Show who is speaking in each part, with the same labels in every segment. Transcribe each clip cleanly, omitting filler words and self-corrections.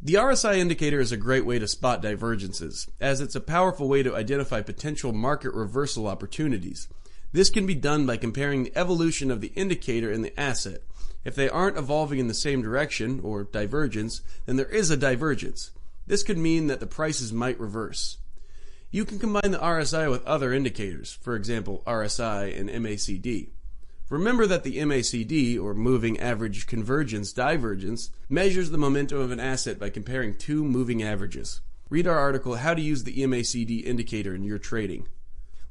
Speaker 1: The RSI indicator is a great way to spot divergences, as it's a powerful way to identify potential market reversal opportunities. This can be done by comparing the evolution of the indicator and the asset. If they aren't evolving in the same direction, or divergence, then there is a divergence. This could mean that the prices might reverse. You can combine the RSI with other indicators, for example RSI and MACD. Remember that the MACD, or Moving Average Convergence Divergence, measures the momentum of an asset by comparing two moving averages. Read our article, How to Use the MACD Indicator in Your Trading.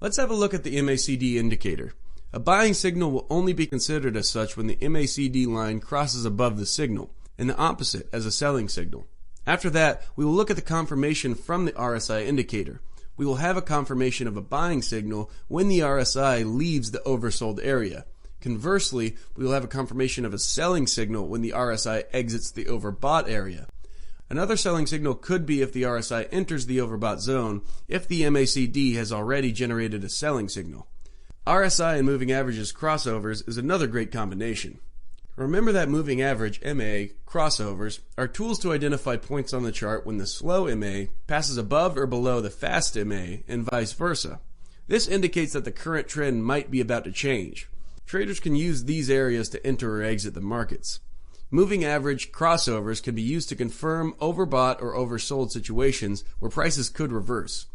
Speaker 1: Let's have a look at the MACD indicator. A buying signal will only be considered as such when the MACD line crosses above the signal, and the opposite as a selling signal. After that, we will look at the confirmation from the RSI indicator. We will have a confirmation of a buying signal when the RSI leaves the oversold area. Conversely, we will have a confirmation of a selling signal when the RSI exits the overbought area. Another selling signal could be if the RSI enters the overbought zone, if the MACD has already generated a selling signal. RSI and moving averages crossovers is another great combination. Remember that moving average, MA, crossovers are tools to identify points on the chart when the slow MA passes above or below the fast MA and vice versa. This indicates that the current trend might be about to change. Traders can use these areas to enter or exit the markets. Moving average crossovers can be used to confirm overbought or oversold situations where prices could reverse.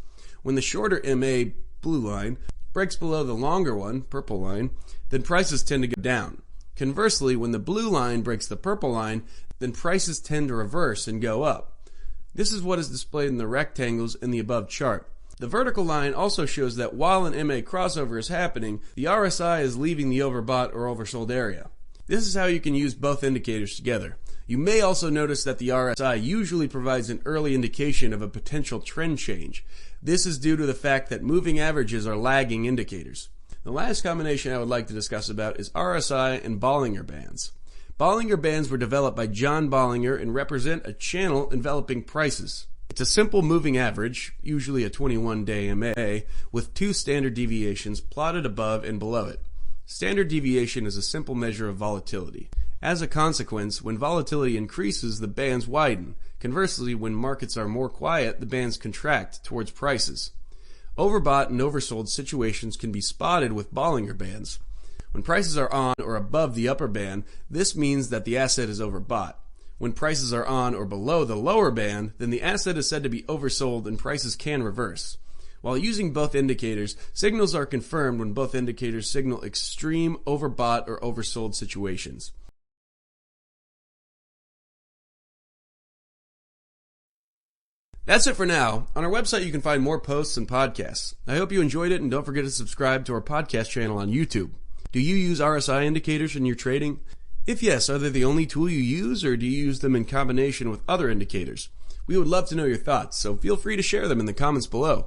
Speaker 1: When the shorter MA, blue line, breaks below the longer one, purple line, then prices tend to go down. Conversely, when the blue line breaks the purple line, then prices tend to reverse and go up. This is what is displayed in the rectangles in the above chart. The vertical line also shows that while an MA crossover is happening, the RSI is leaving the overbought or oversold area. This is how you can use both indicators together. You may also notice that the RSI usually provides an early indication of a potential trend change. This is due to the fact that moving averages are lagging indicators. The last combination I would like to discuss about is RSI and Bollinger Bands. Bollinger Bands were developed by John Bollinger and represent a channel enveloping prices. It's a simple moving average, usually a 21-day MA, with two standard deviations plotted above and below it. Standard deviation is a simple measure of volatility. As a consequence, when volatility increases, the bands widen. Conversely, when markets are more quiet, the bands contract towards prices. Overbought and oversold situations can be spotted with Bollinger Bands. When prices are on or above the upper band, this means that the asset is overbought. When prices are on or below the lower band, then the asset is said to be oversold and prices can reverse. While using both indicators, signals are confirmed when both indicators signal extreme overbought or oversold situations. That's it for now. On our website you can find more posts and podcasts. I hope you enjoyed it, and don't forget to subscribe to our podcast channel on YouTube. Do you use RSI indicators in your trading? If yes, are they the only tool you use, or do you use them in combination with other indicators? We would love to know your thoughts, so feel free to share them in the comments below.